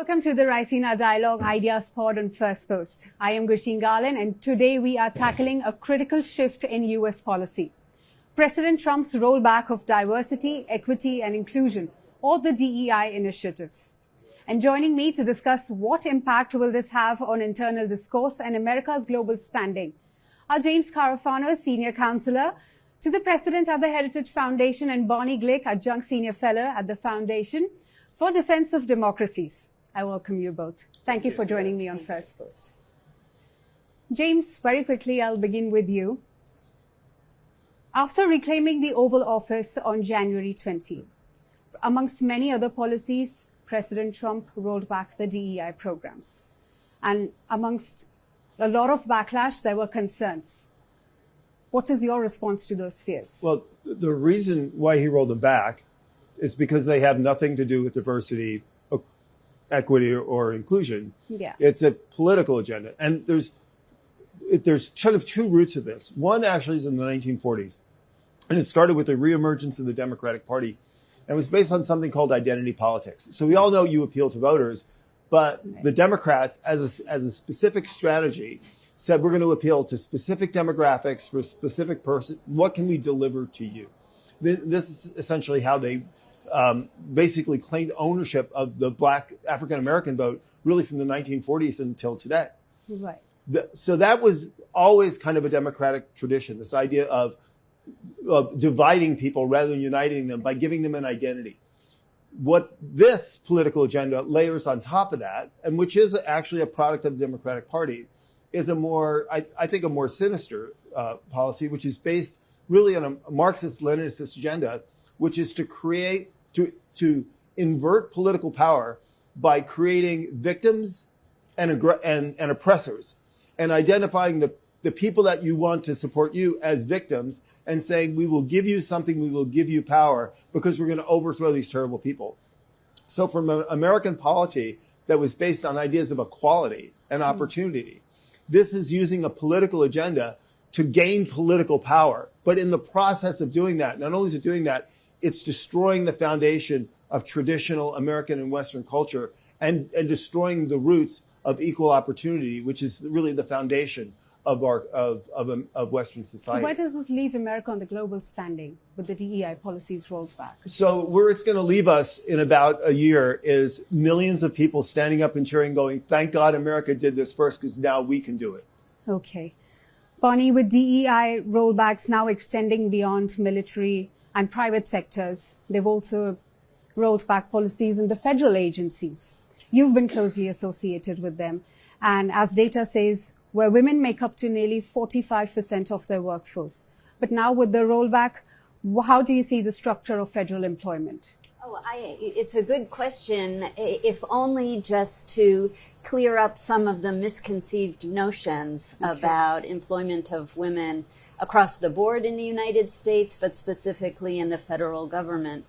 Welcome to the Raisina Dialogue Ideas Pod on Firstpost. I am Gursshheen Gahllen, and today we are tackling a critical shift in U.S. policy. President Trump's rollback of diversity, equity, and inclusion, or the DEI initiatives. And joining me to discuss what impact will this have on internal discourse and America's global standing are James Carafano, Senior Counselor to the President at the Heritage Foundation, and Bonnie Glick, Adjunct Senior Fellow at the Foundation for Defense of Democracies. I welcome you both. Thank you for joining me on Firstpost. James, very quickly, I'll begin with you. After reclaiming the Oval Office on January 20, amongst many other policies, President Trump rolled back the DEI programs. And amongst a lot of backlash, there were concerns. What is your response to those fears? Well, the reason why he rolled them back is because they have nothing to do with diversity, equity, or inclusion. Yeah. It's a political agenda. And there's sort of two roots of this. One actually is in the 1940s. And it started with the reemergence of the Democratic Party. And it was based on something called identity politics. So we all know you appeal to voters, but the Democrats, as a specific strategy, said we're going to appeal to specific demographics for a specific person. What can we deliver to you? This is essentially how they basically claimed ownership of the black African-American vote really from the 1940s until today. Right. So that was always kind of a Democratic tradition, this idea of dividing people rather than uniting them by giving them an identity. What this political agenda layers on top of that, and which is actually a product of the Democratic Party, is a more, I think, a more sinister policy, which is based really on a Marxist-Leninist agenda, which is to create, to invert political power by creating victims and oppressors, and identifying the people that you want to support you as victims, and saying, we will give you something, we will give you power, because we're going to overthrow these terrible people. So from an American polity that was based on ideas of equality and opportunity, this is using a political agenda to gain political power. But in the process of doing that, not only is it doing that, it's destroying the foundation of traditional American and Western culture and destroying the roots of equal opportunity, which is really the foundation of Western society. Where does this leave America on the global standing with the DEI policies rolled back? So where it's going to leave us in about a year is millions of people standing up and cheering, going, thank God America did this first, because now we can do it. Okay. Bonnie, with DEI rollbacks now extending beyond military and private sectors, they've also rolled back policies in the federal agencies. You've been closely associated with them. And as data says, where women make up to nearly 45% of their workforce. But now with the rollback, how do you see the structure of federal employment? It's a good question, if only just to clear up some of the misconceived notions about employment of women across the board in the United States, but specifically in the federal government.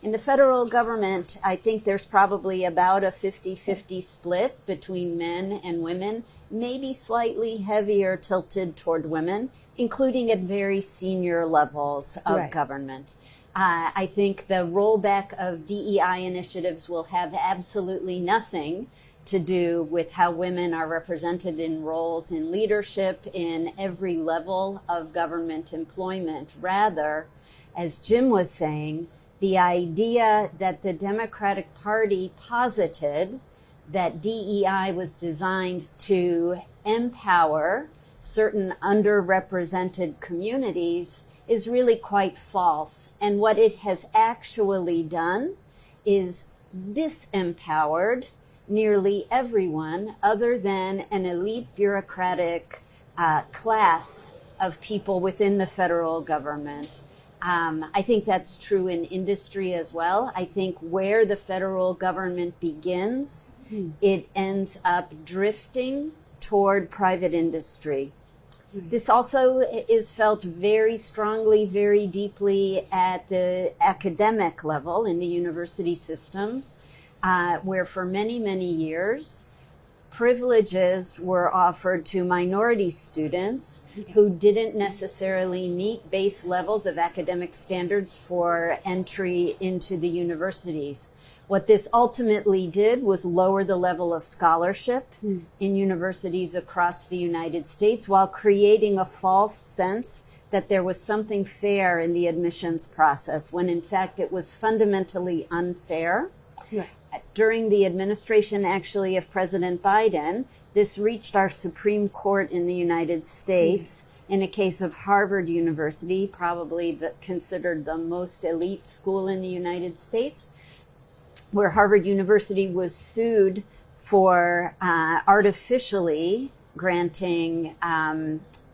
In the federal government, I think there's probably about a 50-50 split between men and women, maybe slightly heavier tilted toward women, including at very senior levels of government. I think the rollback of DEI initiatives will have absolutely nothing to do with how women are represented in roles in leadership in every level of government employment. Rather, as Jim was saying, the idea that the Democratic Party posited that DEI was designed to empower certain underrepresented communities is really quite false. And what it has actually done is disempowered nearly everyone other than an elite bureaucratic class of people within the federal government. I think that's true in industry as well. I think where the federal government begins, it ends up drifting toward private industry. This also is felt very strongly, very deeply at the academic level in the university systems, where for many, many years, privileges were offered to minority students who didn't necessarily meet base levels of academic standards for entry into the universities. What this ultimately did was lower the level of scholarship in universities across the United States while creating a false sense that there was something fair in the admissions process, when in fact it was fundamentally unfair. Right. During the administration, actually, of President Biden, this reached our Supreme Court in the United States in a case of Harvard University, probably considered the most elite school in the United States, where Harvard University was sued for artificially granting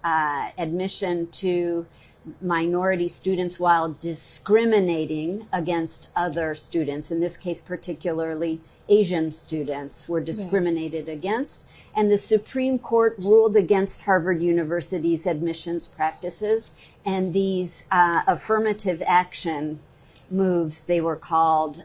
admission to minority students while discriminating against other students. In this case, particularly Asian students were discriminated against. And the Supreme Court ruled against Harvard University's admissions practices, and these affirmative action moves, they were called,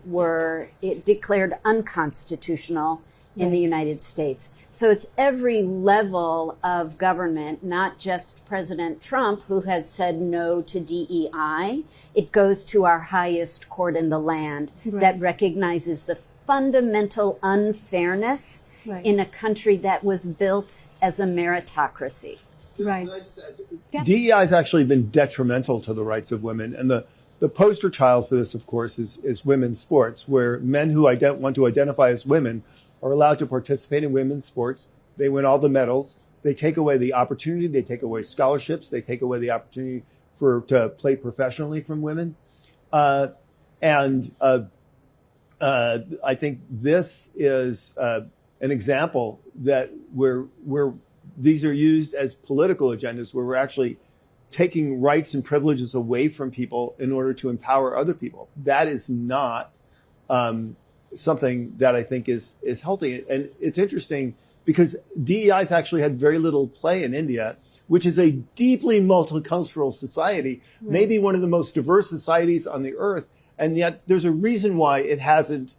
were declared unconstitutional in the United States. So it's every level of government, not just President Trump, who has said no to DEI. It goes to our highest court in the land that recognizes the fundamental unfairness in a country that was built as a meritocracy. Right. Can I just add, DEI has actually been detrimental to the rights of women. And the poster child for this, of course, is women's sports, where men who want to identify as women are allowed to participate in women's sports. They win all the medals. They take away the opportunity. They take away scholarships. They take away the opportunity to play professionally from women. I think this is an example that where these are used as political agendas, where we're actually taking rights and privileges away from people in order to empower other people. That is not something that I think is healthy. And it's interesting because DEI has actually had very little play in India, which is a deeply multicultural society, maybe one of the most diverse societies on the earth. And yet there's a reason why it hasn't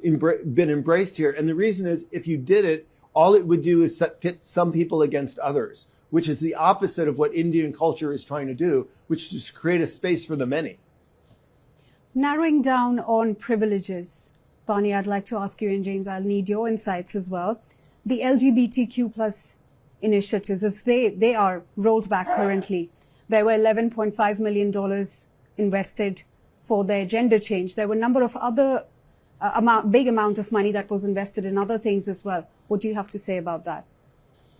been embraced here. And the reason is, if you did it, all it would do is pit some people against others, which is the opposite of what Indian culture is trying to do, which is to create a space for the many. Narrowing down on privileges, Bonnie, I'd like to ask you, and James, I'll need your insights as well. The LGBTQ plus initiatives, if they are rolled back currently, there were $11.5 million invested for their gender change. There were a number of other big amount of money that was invested in other things as well. What do you have to say about that?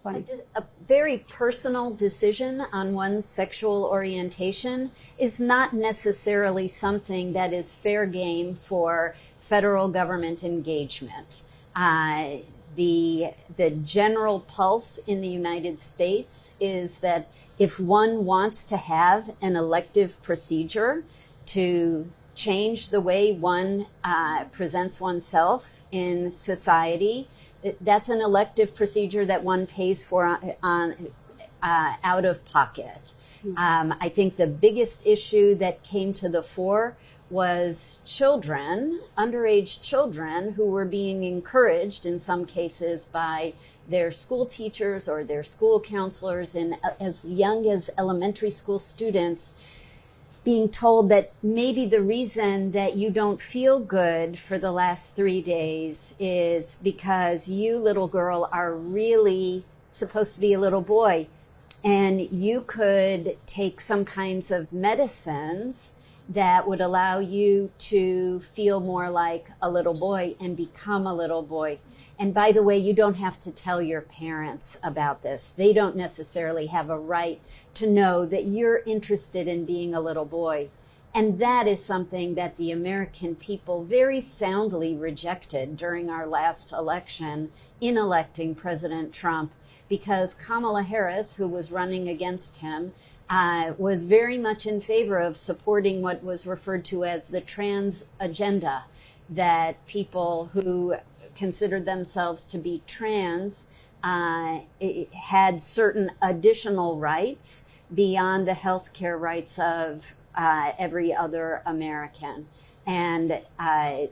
Bonnie? A very personal decision on one's sexual orientation is not necessarily something that is fair game for federal government engagement. The general pulse in the United States is that if one wants to have an elective procedure to change the way one presents oneself in society, that's an elective procedure that one pays for out of pocket. I think the biggest issue that came to the fore was children, underage children, who were being encouraged in some cases by their school teachers or their school counselors, and as young as elementary school students, being told that maybe the reason that you don't feel good for the last 3 days is because you, little girl, are really supposed to be a little boy. And you could take some kinds of medicines that would allow you to feel more like a little boy and become a little boy. And by the way, you don't have to tell your parents about this. They don't necessarily have a right to know that you're interested in being a little boy. And that is something that the American people very soundly rejected during our last election in electing President Trump, because Kamala Harris, who was running against him, was very much in favor of supporting what was referred to as the trans agenda, that people who considered themselves to be trans had certain additional rights beyond the health care rights of every other American. And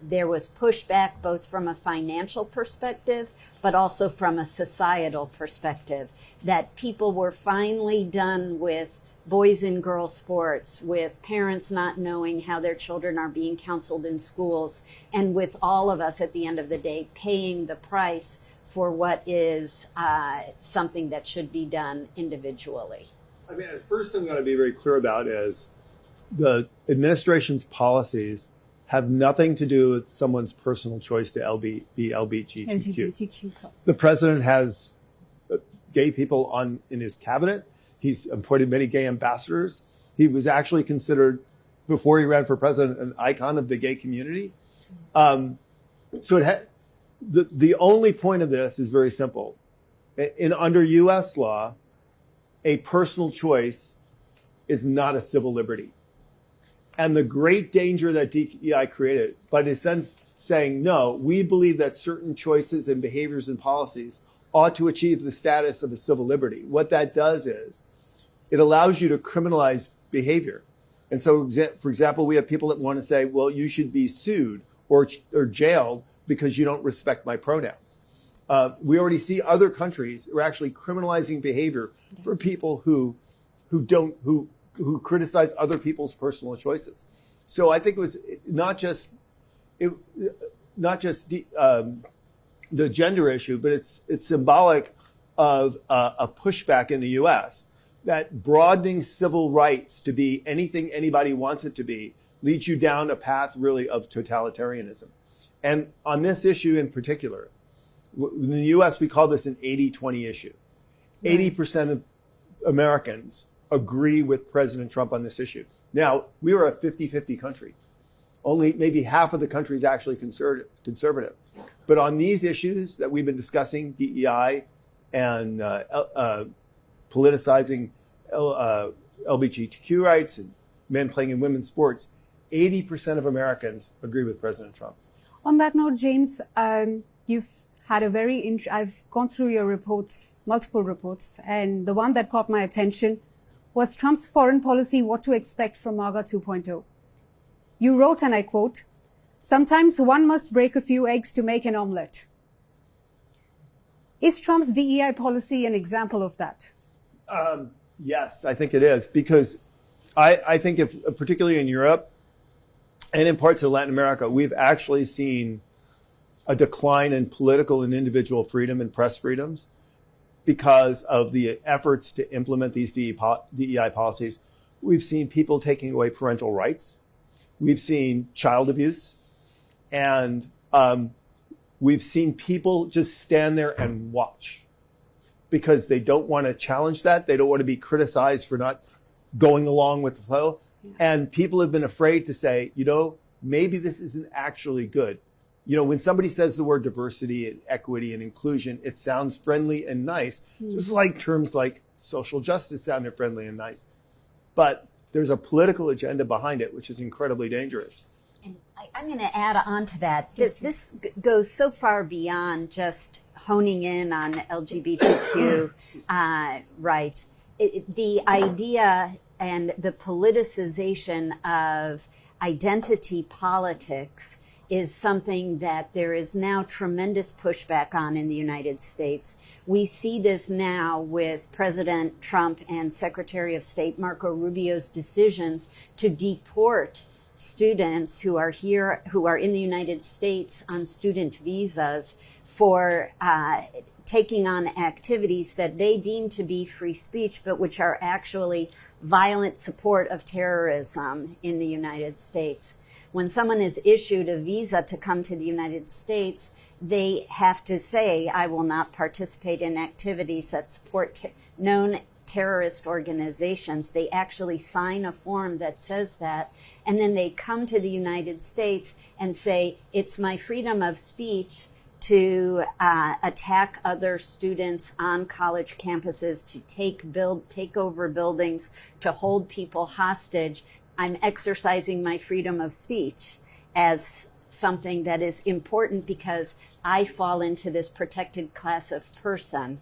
there was pushback both from a financial perspective, but also from a societal perspective, that people were finally done with boys and girls sports, with parents not knowing how their children are being counseled in schools, and with all of us at the end of the day paying the price for what is something that should be done individually. I mean, the first thing I'm going to be very clear about is the administration's policies have nothing to do with someone's personal choice to be LGBTQ. The president has gay people in his cabinet. He's appointed many gay ambassadors. He was actually considered, before he ran for president, an icon of the gay community. So the only point of this is very simple. Under U.S. law, a personal choice is not a civil liberty. And the great danger that DEI created, by in a sense saying, no, we believe that certain choices and behaviors and policies ought to achieve the status of a civil liberty. What that does is it allows you to criminalize behavior. And so, for example, we have people that want to say, well, you should be sued or jailed because you don't respect my pronouns. We already see other countries who are actually criminalizing behavior for people who criticize other people's personal choices. So I think it was not just the gender issue, but it's symbolic of a pushback in the U.S. that broadening civil rights to be anything anybody wants it to be leads you down a path really of totalitarianism. And on this issue in particular, in the U.S. we call this an 80-20 issue. 80% of Americans agree with President Trump on this issue. Now, we are a 50-50 country. Only maybe half of the country is actually conservative. But on these issues that we've been discussing, DEI and politicizing LGBTQ rights and men playing in women's sports, 80% of Americans agree with President Trump. On that note, James, you've had I've gone through your reports, multiple reports, and the one that caught my attention was Trump's foreign policy, what to expect from MAGA 2.0. You wrote, and I quote, "Sometimes one must break a few eggs to make an omelette." Is Trump's DEI policy an example of that? Yes, I think it is, because I think particularly in Europe and in parts of Latin America, we've actually seen a decline in political and individual freedom and press freedoms because of the efforts to implement these DEI policies. We've seen people taking away parental rights. We've seen child abuse. And we've seen people just stand there and watch because they don't want to challenge that. They don't want to be criticized for not going along with the flow. And people have been afraid to say, maybe this isn't actually good. When somebody says the word diversity and equity and inclusion, it sounds friendly and nice, just like terms like social justice sounded friendly and nice. But there's a political agenda behind it, which is incredibly dangerous. And I'm going to add on to that. This goes so far beyond just honing in on LGBTQ rights. The idea and the politicization of identity politics is something that there is now tremendous pushback on in the United States. We see this now with President Trump and Secretary of State Marco Rubio's decisions to deport students who are here, who are in the United States on student visas for taking on activities that they deem to be free speech, but which are actually violent support of terrorism in the United States. When someone is issued a visa to come to the United States, they have to say, I will not participate in activities that support known terrorist organizations. They actually sign a form that says that, and then they come to the United States and say, it's my freedom of speech to attack other students on college campuses, to take over buildings, to hold people hostage. I'm exercising my freedom of speech as something that is important because I fall into this protected class of person.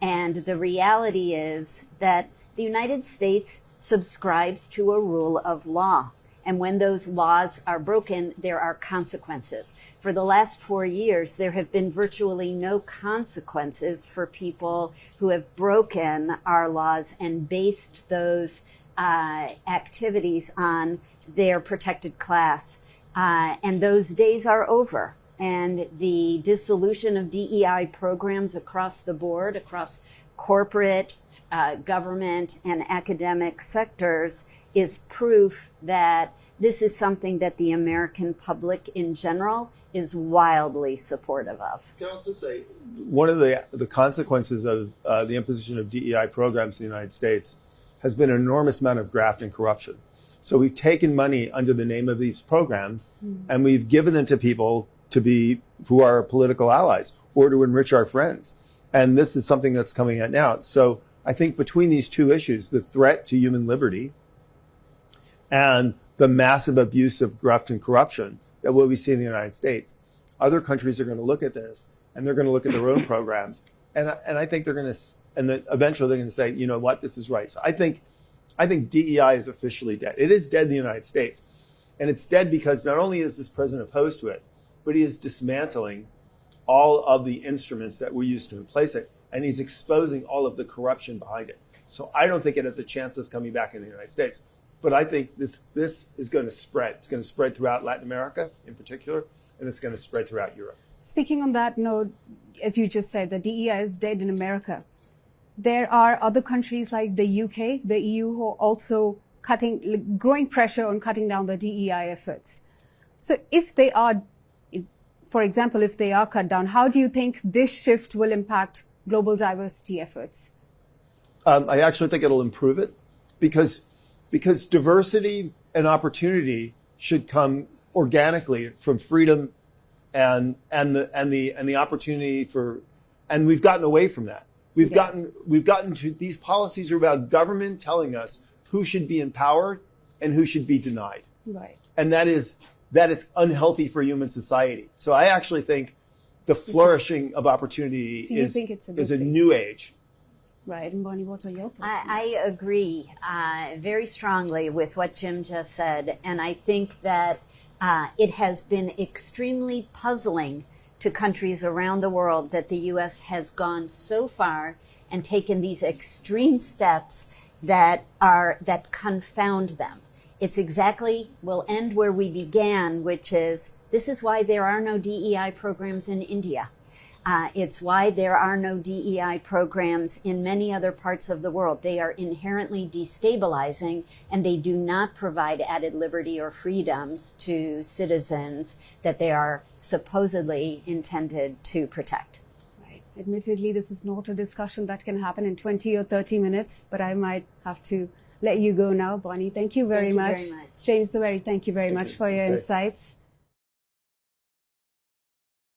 And the reality is that the United States subscribes to a rule of law. And when those laws are broken, there are consequences. For the last 4 years, there have been virtually no consequences for people who have broken our laws and based those activities on their protected class. And those days are over. And the dissolution of DEI programs across the board, across corporate, government, and academic sectors is proof that this is something that the American public in general is wildly supportive of. Can I also say, one of the consequences of the imposition of DEI programs in the United States has been an enormous amount of graft and corruption. So we've taken money under the name of these programs and we've given them to people who are political allies or to enrich our friends. And this is something that's coming out now. So I think between these two issues, the threat to human liberty and the massive abuse of graft and corruption that what we see in the United States, other countries are going to look at this and they're going to look at their own programs. And I think they're going to, and then eventually they're going to say, you know what, this is right. So I think DEI is officially dead. It is dead in the United States. And it's dead because not only is this president opposed to it, but he is dismantling all of the instruments that we used to replace it. And he's exposing all of the corruption behind it. So I don't think it has a chance of coming back in the United States. But I think this is going to spread. It's going to spread throughout Latin America in particular, and it's going to spread throughout Europe. Speaking on that note, as you just said, the DEI is dead in America. There are other countries like the UK, the EU, who are also growing pressure on cutting down the DEI efforts. So if they are, for example, if they are cut down, how do you think this shift will impact global diversity efforts? I actually think it'll improve it because diversity and opportunity should come organically from freedom and the opportunity for, and we've gotten away from that. We've gotten to, these policies are about government telling us who should be empowered and who should be denied. Right. And that is unhealthy for human society. So I actually think the flourishing of opportunity is a new age. Right. And Bonnie, what are your thoughts? I agree very strongly with what Jim just said. And I think that it has been extremely puzzling to countries around the world that the U.S. has gone so far and taken these extreme steps that confound them. It's exactly, we'll end where we began, which is, this is why there are no DEI programs in India. It's why there are no DEI programs in many other parts of the world. They are inherently destabilizing, and they do not provide added liberty or freedoms to citizens that they are supposedly intended to protect. Right. Admittedly, this is not a discussion that can happen in 20 or 30 minutes, but I might have to let you go now. Bonnie, thank you very much. Thank you very much. James Devery, thank you very much for your insights.